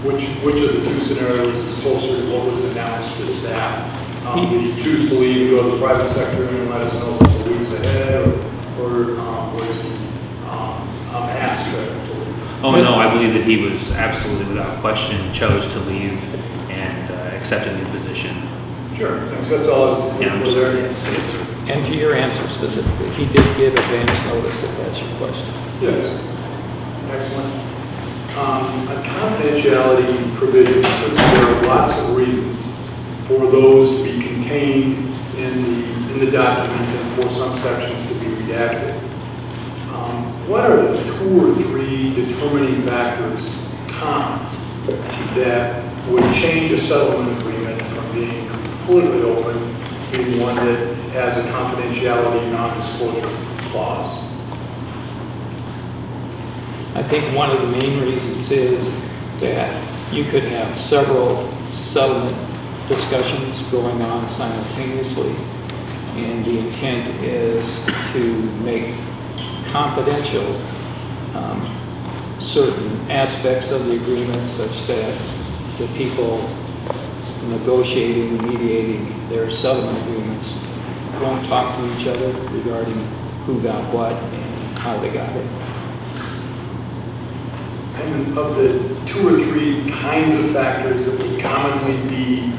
which of the two scenarios is closer to what was announced to staff? Did you choose to leave and go to the private sector and let us know a couple weeks ahead, or was he asked to? Oh no, I believe that he was absolutely without question chose to leave and accept a new position. Sure, thanks. That's all. Yeah, Was there? yes, sir. And to your answer specifically, he did give advance notice, if that's your question. Yes. Excellent. A confidentiality provision, so there are lots of reasons for those to be contained in the document and for some sections to be redacted. What are the 2 or 3 determining factors common that would change a settlement agreement from being completely open to being one that has a confidentiality non-disclosure clause? I think one of the main reasons is that you could have several settlement discussions going on simultaneously, and the intent is to make confidential certain aspects of the agreement such that the people negotiating, mediating their settlement agreements won't talk to each other regarding who got what and how they got it. And of the 2 or 3 kinds of factors that would commonly be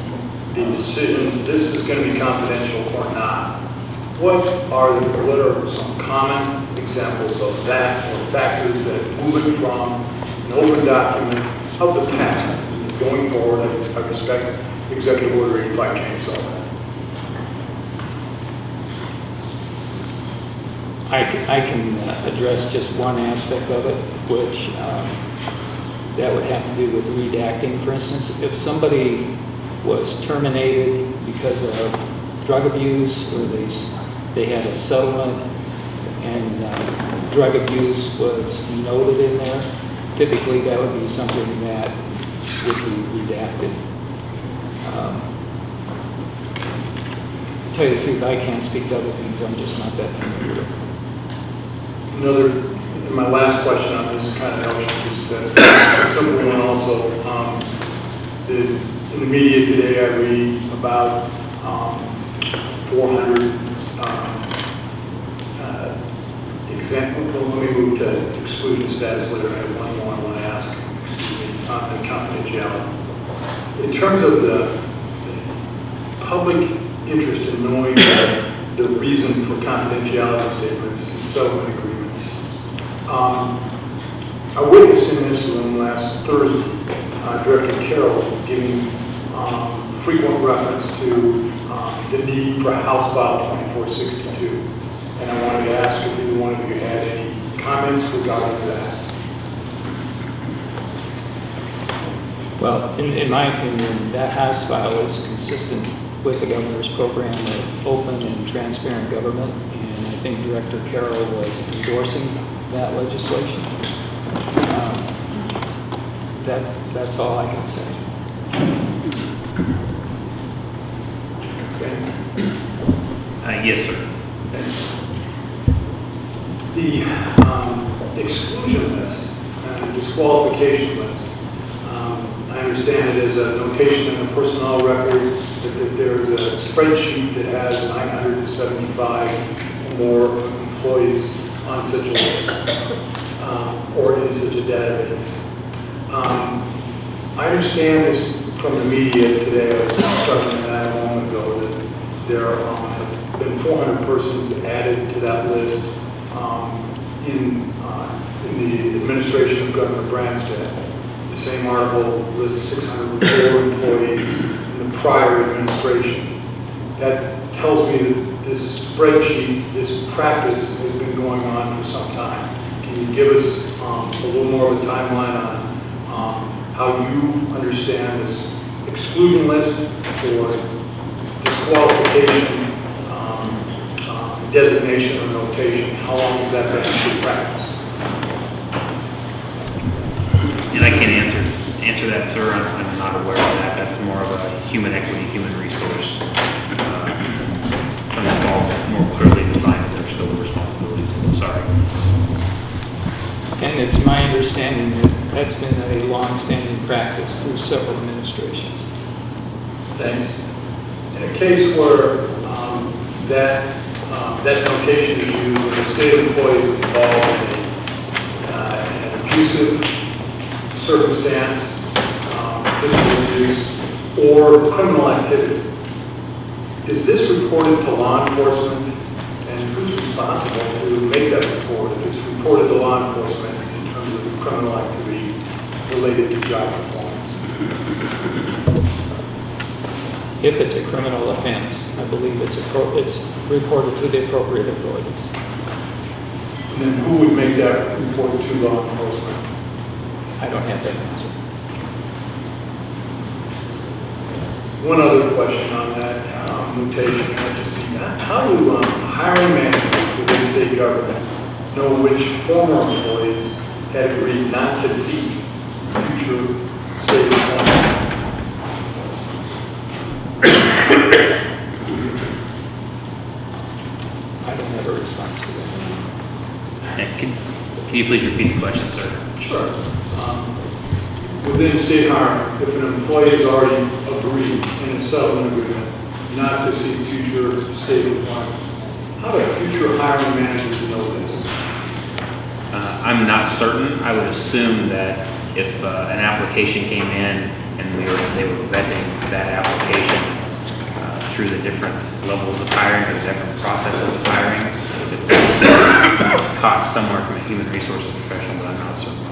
the decision, this is going to be confidential or not, what are some common examples of that, or factors that move it from an open document of the past going forward? I respect Executive Order 85 changes all that. I can address just one aspect of it, which that would have to do with redacting. For instance, if somebody was terminated because of drug abuse, or they had a settlement and drug abuse was noted in there, typically that would be something that would be redacted. To tell you the truth, I can't speak to other things I'm just not that familiar with. My last question on this kind of notion is that simple one also. In the media today, I read about 400 examples. Well, let me move to exclusion status later. I have one more I want to ask. Excuse me, on confidentiality. In terms of the public interest in knowing the reason for confidentiality statements and settlement agreements. I witnessed in this room last Thursday Director Carroll giving frequent reference to the need for House File 2462. And I wanted to ask if either one of you had any comments regarding that. Well, in my opinion, that House file is consistent with the governor's program of open and transparent government, and I think Director Carroll was endorsing that legislation. That's all I can say. Okay. Yes, sir. The exclusion list and the disqualification list, I understand it as a notation in the personnel record that there's a spreadsheet that has 975 or more employees on such a list or in such a database. I understand this from the media today. I was discussing that a moment ago, that there have been 400 persons added to that list in the administration of Governor Branstad. The same article lists 604 employees in the prior administration. That tells me that this spreadsheet, this practice has been going on for some time. Can you give us a little more of a timeline on how you understand this exclusion list or disqualification, designation or notation? How long has that been in practice? And I can't answer that, sir. I'm not aware of that. That's more of a human equity, human resource. It's all more clearly defined in their scope of responsibilities. I'm sorry. And it's my understanding that That's been a long-standing practice through several administrations. Thanks. In a case where that notation is used when the state employee is involved in an abusive circumstance, physical abuse, or criminal activity, is this reported to law enforcement? And who's responsible to make that report if it's reported to law enforcement in terms of the criminal activity related to job performance? If it's a criminal offense, I believe it's reported to the appropriate authorities. And then who would make that report to law enforcement? I don't have that answer. One other question on that notation, how do hiring managers within state government know which former employees had agreed not to seek future state employment? I don't have a response to that. Can you please repeat the question, sir? Sure. Within state hiring, if an employee has already agreed in a settlement agreement not to seek future state employment, how do future hiring managers know this? I'm not certain. I would assume that if an application came in and they were vetting that application through the different levels of hiring, the different processes of hiring, that caught somewhere from a human resources professional, but I'm not certain.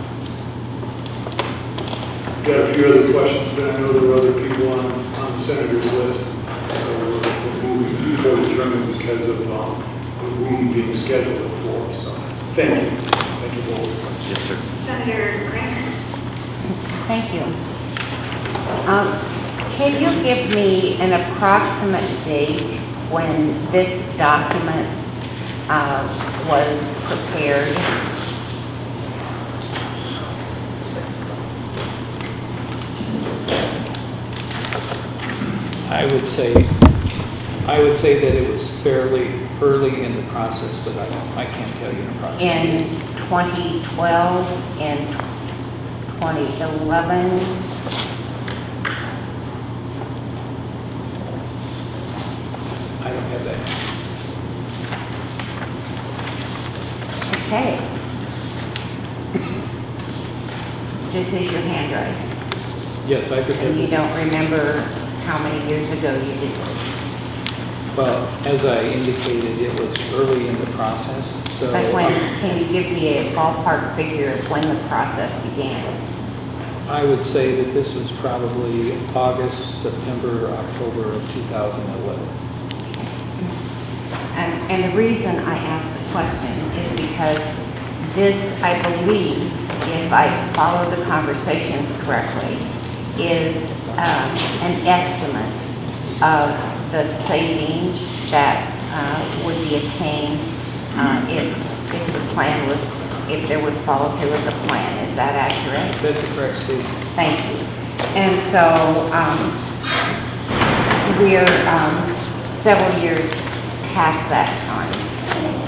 Got a few other questions, but I know there are other people on the senator's list, so we're moving forward adjournment because of the room being scheduled for. So, thank you. Thank you both. Yes, sir. Senator Grant. Thank you. Can you give me an approximate date when this document was prepared? I would say that it was fairly early in the process, but I can't tell you an approximate date. In 2012 and 2011? I don't have that. Okay. This is your handwriting. Yes, I could have. And you don't remember how many years ago you did this? Well, as I indicated, it was early in the process, so. But when, can you give me a ballpark figure of when the process began? I would say that this was probably August, September, October of 2011. And the reason I ask the question is because this, I believe, if I follow the conversations correctly, is an estimate of the savings that would be attained if the plan was, if there was follow through with the plan. Is that accurate? That's a correct statement. Thank you. And so we're several years past that time.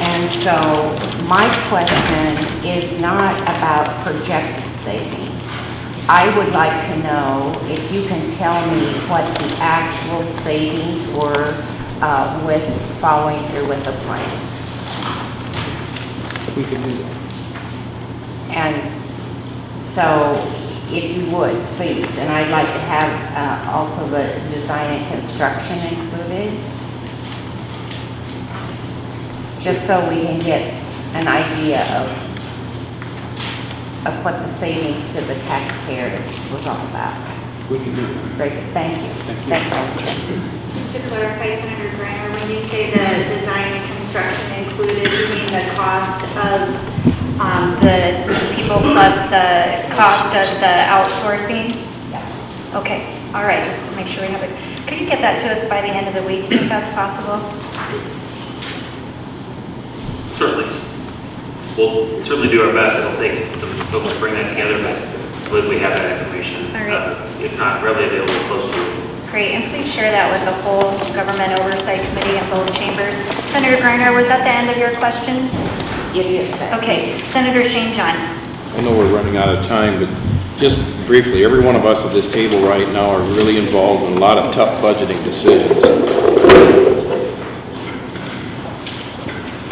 And so my question is not about projected savings. I would like to know if you can tell me what the actual savings were with following through with the plan. We could do that. And so, if you would, please, and I'd like to have also the design and construction included, just so we can get an idea of what the savings to the taxpayer was all about. We can do that. Great, thank you. Thank you. Just to clarify, Senator Grant, when you say the design and construction included, you mean the cost of the people plus the cost of the outsourcing? Yes. Okay, all right, just make sure we have it. Could you get that to us by the end of the week, if that's possible? Certainly. We'll certainly do our best. It'll take some folks to bring that together, but I believe we have that information. All right. If not readily available, close to. Great, and please share that with the whole Government Oversight Committee and both chambers. Senator Garner, was that the end of your questions? It is. Okay, Senator Shane John. I know we're running out of time, but Just briefly, every one of us at this table right now are really involved in a lot of tough budgeting decisions.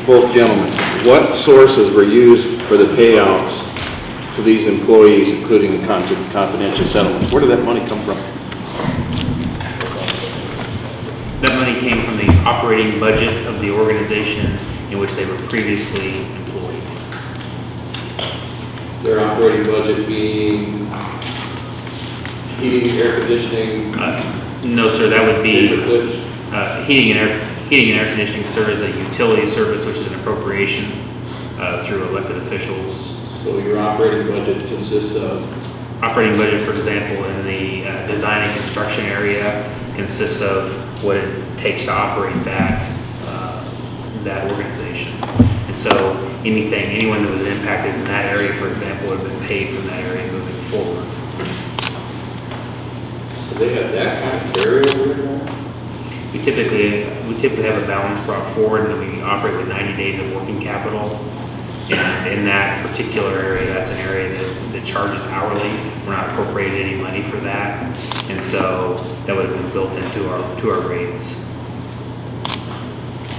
Both gentlemen, what sources were used for the payouts to these employees, including the confidential settlements? Where did that money come from? That money came from the operating budget of the organization in which they were previously employed. Their operating budget being heating, air conditioning, No, sir, that would be paperclips? heating and air conditioning serves as a utility service, which is an appropriation through elected officials. So your operating budget consists of? Operating budget, for example, in the design and construction area consists of what it takes to operate that organization. And so anyone that was impacted in that area, for example, would have been paid from that area moving forward. So they have that kind of carryover? We typically have a balance brought forward, and then we operate with 90 days of working capital. And in that particular area, that's an area that charges hourly. We're not appropriating any money for that. And so that would have been built into our rates.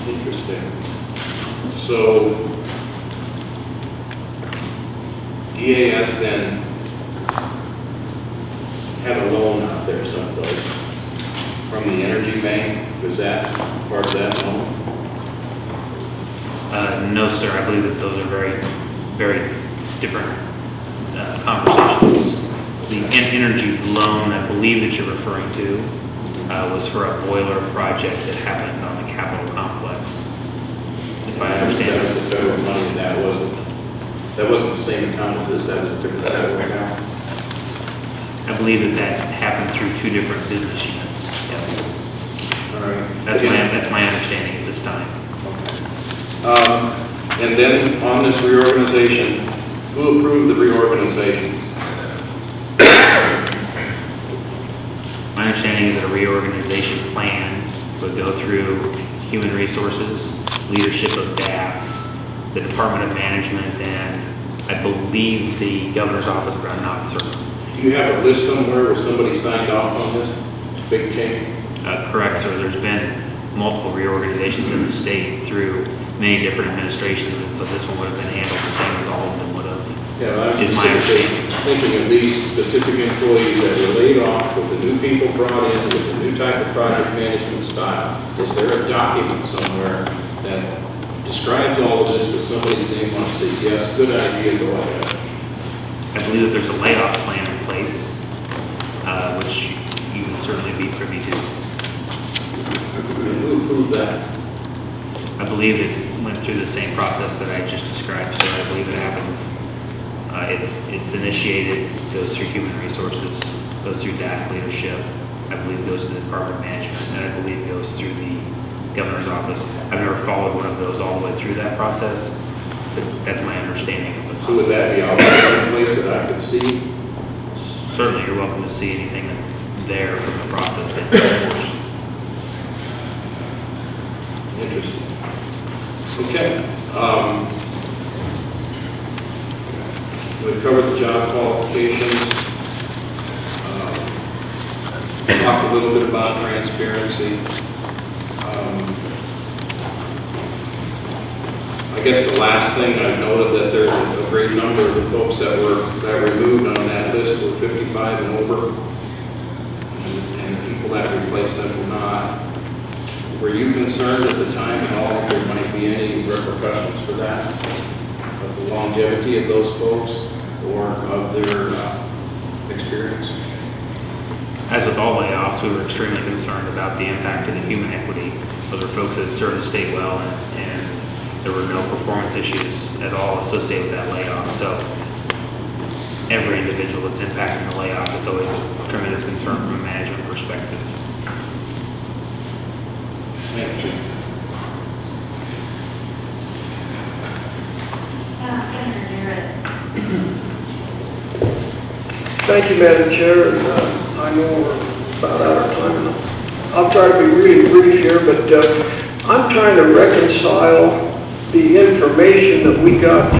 Interesting. So EAS then had a loan out there someplace from the energy bank. Was that part of that loan? No, sir. I believe that those are very, very different conversations. The energy loan, I believe that you're referring to, was for a boiler project that happened on the Capitol complex. If I understand. That was the federal money. That wasn't the same account as this. That was a different federal account. I believe that happened through two different business units. Yes. All right. That's my understanding at this time. And then on this reorganization, who approved the reorganization? My understanding is that a reorganization plan would go through human resources, leadership of DAS, the Department of Management, and I believe the governor's office, but I'm not certain. Do you have a list somewhere where somebody signed off on this big change? Correct, sir. There's been multiple reorganizations in the state through many different administrations, and so this one would have been handled the same as all of them would have. Yeah, Is my understanding. thinking of these specific employees that were laid off with the new people brought in with the new type of project management style. Is there a document somewhere that describes all of this with somebody's name on it, says, yes, good idea, go ahead? I believe that there's a layoff plan in place, which you would certainly be privy to. And who approved that? I believe it went through the same process that I just described, so I believe it happens. It's initiated, goes through human resources, goes through DAS leadership, I believe it goes to the Department of Management, and I believe it goes through the governor's office. I've never followed one of those all the way through that process, but that's my understanding of the process. So would that be all in place that I could see? Certainly, you're welcome to see anything that's there from the process that of course. Interesting. Okay. We've covered the job qualifications. Talked a little bit about transparency. I guess the last thing I noted that there's a great number of the folks that were moved on that list were 55 and over, and the people that replaced them were not. Were you concerned at the time at all if there might be any repercussions for that, of the longevity of those folks or of their experience? As with all layoffs, we were extremely concerned about the impact of the human equity. So there are folks that served the state well, and there were no performance issues at all associated with that layoff. So every individual that's impacted the layoff, it's always a tremendous concern from a management perspective. Thank you. Senator Garrett. Thank you, Madam Chair, and I know we're about out of time. I'll try to be really brief here, but I'm trying to reconcile the information that we got